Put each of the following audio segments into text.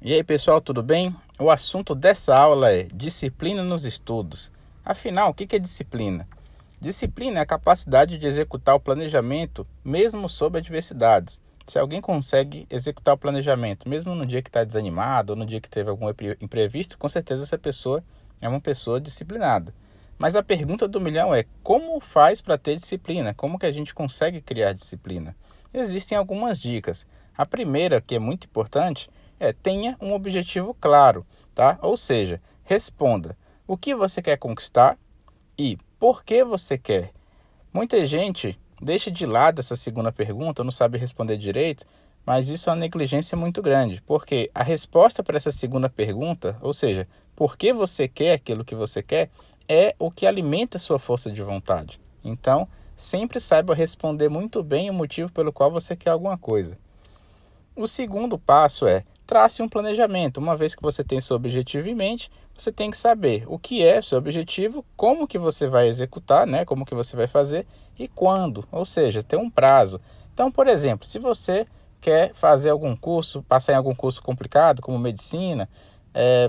E aí, pessoal, tudo bem? O assunto dessa aula é disciplina nos estudos. Afinal, o que é disciplina? Disciplina é a capacidade de executar o planejamento mesmo sob adversidades. Se alguém consegue executar o planejamento mesmo no dia que está desanimado ou no dia que teve algum imprevisto, com certeza essa pessoa é uma pessoa disciplinada. Mas a pergunta do milhão é: como faz para ter disciplina? Como que a gente consegue criar disciplina? Existem algumas dicas. A primeira, que é muito importante, tenha um objetivo claro, tá? Ou seja, responda o que você quer conquistar e por que você quer. Muita gente deixa de lado essa segunda pergunta, não sabe responder direito, mas isso é uma negligência muito grande, porque a resposta para essa segunda pergunta, ou seja, por que você quer aquilo que você quer, é o que alimenta a sua força de vontade. Então, sempre saiba responder muito bem o motivo pelo qual você quer alguma coisa. O segundo passo é: trace um planejamento. Uma vez que você tem seu objetivo em mente, você tem que saber o que é seu objetivo, como que você vai executar, né? Como que você vai fazer e quando, ou seja, ter um prazo. Então, por exemplo, se você quer fazer algum curso, passar em algum curso complicado, como medicina,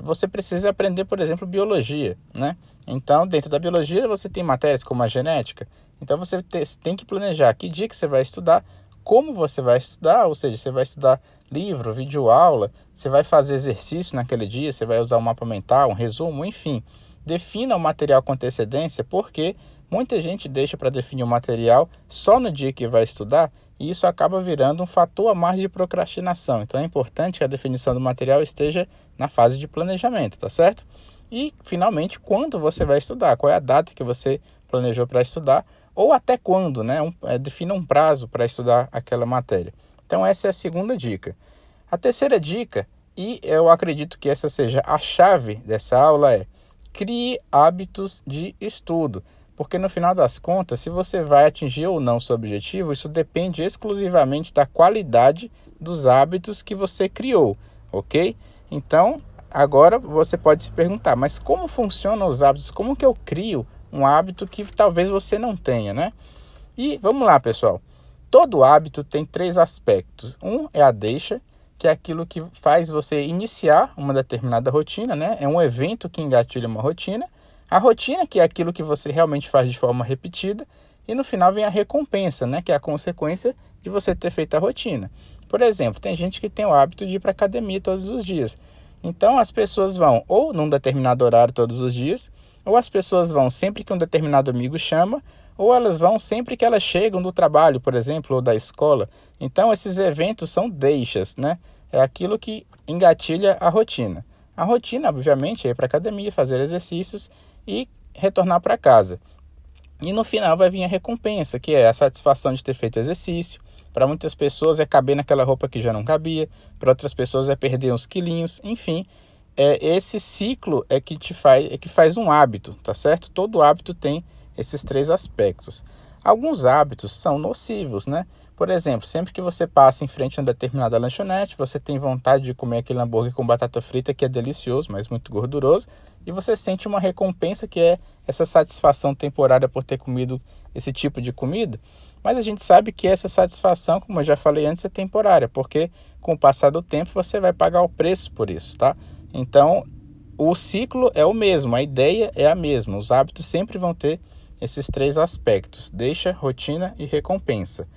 você precisa aprender, por exemplo, biologia, né? Então, dentro da biologia, você tem matérias como a genética. Então, você tem que planejar que dia que você vai estudar, como você vai estudar, ou seja, você vai estudar livro, videoaula, você vai fazer exercício naquele dia, você vai usar um mapa mental, um resumo, enfim. Defina o material com antecedência, porque muita gente deixa para definir o material só no dia que vai estudar, e isso acaba virando um fator a mais de procrastinação. Então é importante que a definição do material esteja na fase de planejamento, tá certo? E, finalmente, quando você vai estudar, qual é a data que você planejou para estudar, ou até quando, né? Defina um prazo para estudar aquela matéria. Então, essa é a segunda dica. A terceira dica, e eu acredito que essa seja a chave dessa aula, é: crie hábitos de estudo. Porque no final das contas, se você vai atingir ou não seu objetivo, isso depende exclusivamente da qualidade dos hábitos que você criou, ok? Então, agora você pode se perguntar: mas como funcionam os hábitos? Como que eu crio um hábito que talvez você não tenha, né? E vamos lá, pessoal. Todo hábito tem três aspectos. Um é a deixa, que é aquilo que faz você iniciar uma determinada rotina, né? É um evento que engatilha uma rotina. A rotina, que é aquilo que você realmente faz de forma repetida. E no final vem a recompensa, né? Que é a consequência de você ter feito a rotina. Por exemplo, tem gente que tem o hábito de ir para a academia todos os dias. Então, as pessoas vão ou num determinado horário todos os dias, ou as pessoas vão sempre que um determinado amigo chama, ou elas vão sempre que elas chegam do trabalho, por exemplo, ou da escola. Então, esses eventos são deixas, né? É aquilo que engatilha a rotina. A rotina, obviamente, é ir para a academia, fazer exercícios e retornar para casa. E no final vai vir a recompensa, que é a satisfação de ter feito exercício. Para muitas pessoas é caber naquela roupa que já não cabia, para outras pessoas é perder uns quilinhos, enfim. Esse ciclo que faz um hábito, tá certo? Todo hábito tem esses três aspectos. Alguns hábitos são nocivos, né? Por exemplo, sempre que você passa em frente a uma determinada lanchonete, você tem vontade de comer aquele hambúrguer com batata frita que é delicioso, mas muito gorduroso, e você sente uma recompensa que é essa satisfação temporária por ter comido esse tipo de comida. Mas a gente sabe que essa satisfação, como eu já falei antes, é temporária, porque com o passar do tempo você vai pagar o preço por isso, tá? Então, o ciclo é o mesmo, a ideia é a mesma. Os hábitos sempre vão ter esses três aspectos: deixa, rotina e recompensa.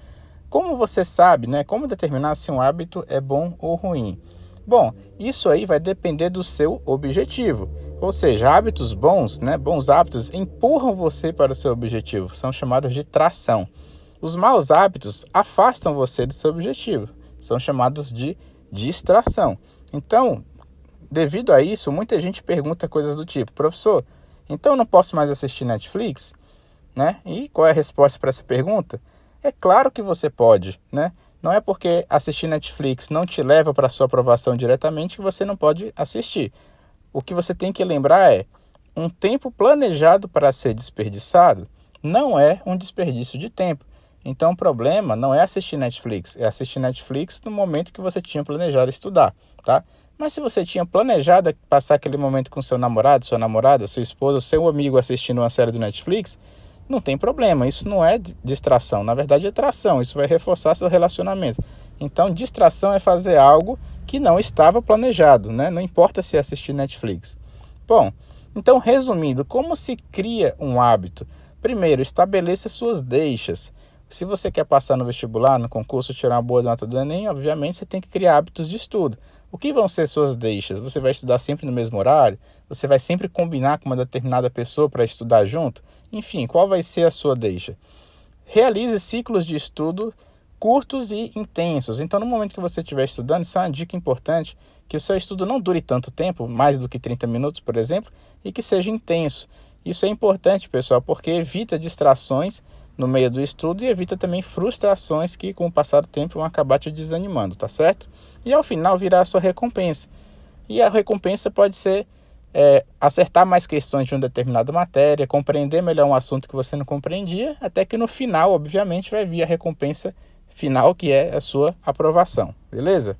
Como você sabe, né? Como determinar se um hábito é bom ou ruim? Bom, isso aí vai depender do seu objetivo. Ou seja, hábitos bons, né? Bons hábitos empurram você para o seu objetivo. São chamados de tração. Os maus hábitos afastam você do seu objetivo. São chamados de distração. Então, devido a isso, muita gente pergunta coisas do tipo: professor, então eu não posso mais assistir Netflix? Né? E qual é a resposta para essa pergunta? É claro que você pode, né? Não é porque assistir Netflix não te leva para a sua aprovação diretamente que você não pode assistir. O que você tem que lembrar é: um tempo planejado para ser desperdiçado não é um desperdício de tempo. Então o problema não é assistir Netflix, é assistir Netflix no momento que você tinha planejado estudar, tá? Mas se você tinha planejado passar aquele momento com seu namorado, sua namorada, sua esposa, seu amigo assistindo uma série do Netflix, não tem problema, isso não é distração, na verdade é tração, isso vai reforçar seu relacionamento. Então distração é fazer algo que não estava planejado, né? Não importa se assistir Netflix. Bom, então resumindo, como se cria um hábito? Primeiro, estabeleça suas deixas. Se você quer passar no vestibular, no concurso, tirar uma boa nota do Enem, obviamente você tem que criar hábitos de estudo. O que vão ser suas deixas? Você vai estudar sempre no mesmo horário? Você vai sempre combinar com uma determinada pessoa para estudar junto? Enfim, qual vai ser a sua deixa? Realize ciclos de estudo curtos e intensos. Então, no momento que você estiver estudando, isso é uma dica importante, que o seu estudo não dure tanto tempo, mais do que 30 minutos, por exemplo, e que seja intenso. Isso é importante, pessoal, porque evita distrações no meio do estudo e evita também frustrações que, com o passar do tempo, vão acabar te desanimando, tá certo? E ao final virá a sua recompensa. E a recompensa pode ser acertar mais questões de uma determinada matéria, compreender melhor um assunto que você não compreendia, até que no final, obviamente, vai vir a recompensa final, que é a sua aprovação, beleza?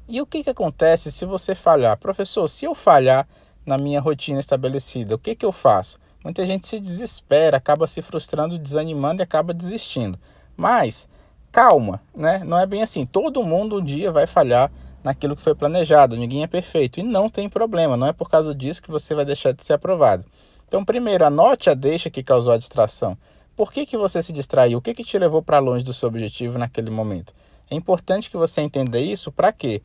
E o que acontece se você falhar? Professor, se eu falhar na minha rotina estabelecida, o que eu faço? Muita gente se desespera, acaba se frustrando, desanimando e acaba desistindo. Mas calma, né? Não é bem assim. Todo mundo um dia vai falhar naquilo que foi planejado. Ninguém é perfeito e não tem problema. Não é por causa disso que você vai deixar de ser aprovado. Então, primeiro, anote a deixa que causou a distração. Por que você se distraiu? O que te levou para longe do seu objetivo naquele momento? É importante que você entenda isso. Para quê?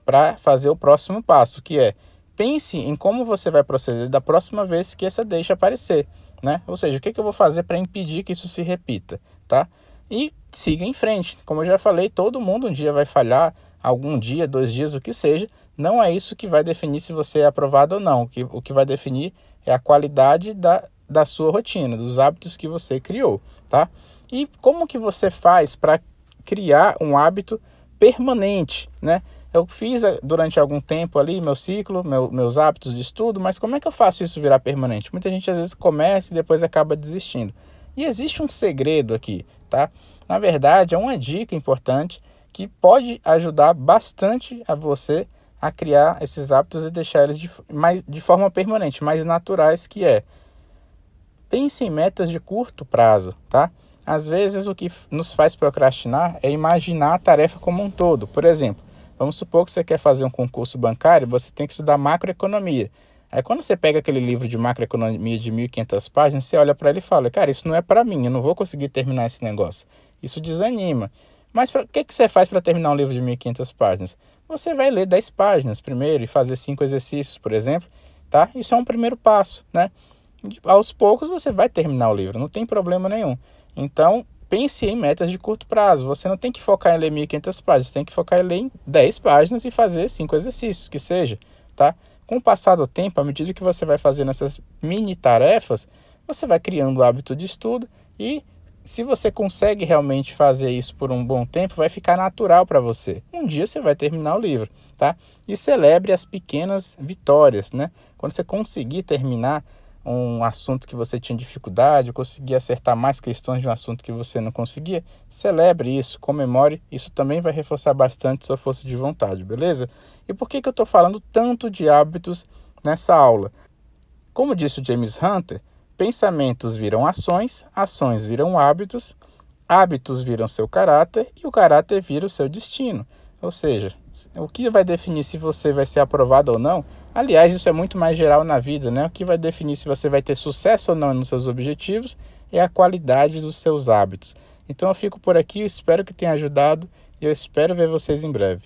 Para fazer o próximo passo, que é: pense em como você vai proceder da próxima vez que essa deixa aparecer, né? Ou seja, o que eu vou fazer para impedir que isso se repita, tá? E siga em frente. Como eu já falei, todo mundo um dia vai falhar, algum dia, 2 dias, o que seja. Não é isso que vai definir se você é aprovado ou não. O que vai definir é a qualidade da sua rotina, dos hábitos que você criou, tá? E como que você faz para criar um hábito permanente, né? Eu fiz durante algum tempo ali meu ciclo, meus hábitos de estudo, mas como é que eu faço isso virar permanente? Muita gente às vezes começa e depois acaba desistindo. E existe um segredo aqui, tá? Na verdade, é uma dica importante que pode ajudar bastante a você a criar esses hábitos e deixar eles de forma permanente, mais naturais, que é: pense em metas de curto prazo, tá? Às vezes o que nos faz procrastinar é imaginar a tarefa como um todo. Por exemplo, vamos supor que você quer fazer um concurso bancário, você tem que estudar macroeconomia. Aí quando você pega aquele livro de macroeconomia de 1.500 páginas, você olha para ele e fala: cara, isso não é para mim, eu não vou conseguir terminar esse negócio. Isso desanima. Mas o que você faz para terminar um livro de 1.500 páginas? Você vai ler 10 páginas primeiro e fazer 5 exercícios, por exemplo, tá? Isso é um primeiro passo, né? Aos poucos você vai terminar o livro, não tem problema nenhum. Então, pense em metas de curto prazo. Você não tem que focar em ler 1.500 páginas, você tem que focar em ler em 10 páginas e fazer 5 exercícios, que seja, tá? Com o passar do tempo, à medida que você vai fazendo essas mini tarefas, você vai criando o hábito de estudo e, se você consegue realmente fazer isso por um bom tempo, vai ficar natural para você. Um dia você vai terminar o livro, tá? E celebre as pequenas vitórias, né? Quando você conseguir terminar um assunto que você tinha dificuldade, conseguir acertar mais questões de um assunto que você não conseguia, celebre isso, comemore, isso também vai reforçar bastante sua força de vontade, beleza? E por que eu estou falando tanto de hábitos nessa aula? Como disse o James Hunter, pensamentos viram ações, ações viram hábitos, hábitos viram seu caráter e o caráter vira o seu destino. Ou seja, o que vai definir se você vai ser aprovado ou não? Aliás, isso é muito mais geral na vida, né? O que vai definir se você vai ter sucesso ou não nos seus objetivos é a qualidade dos seus hábitos. Então eu fico por aqui, eu espero que tenha ajudado e eu espero ver vocês em breve.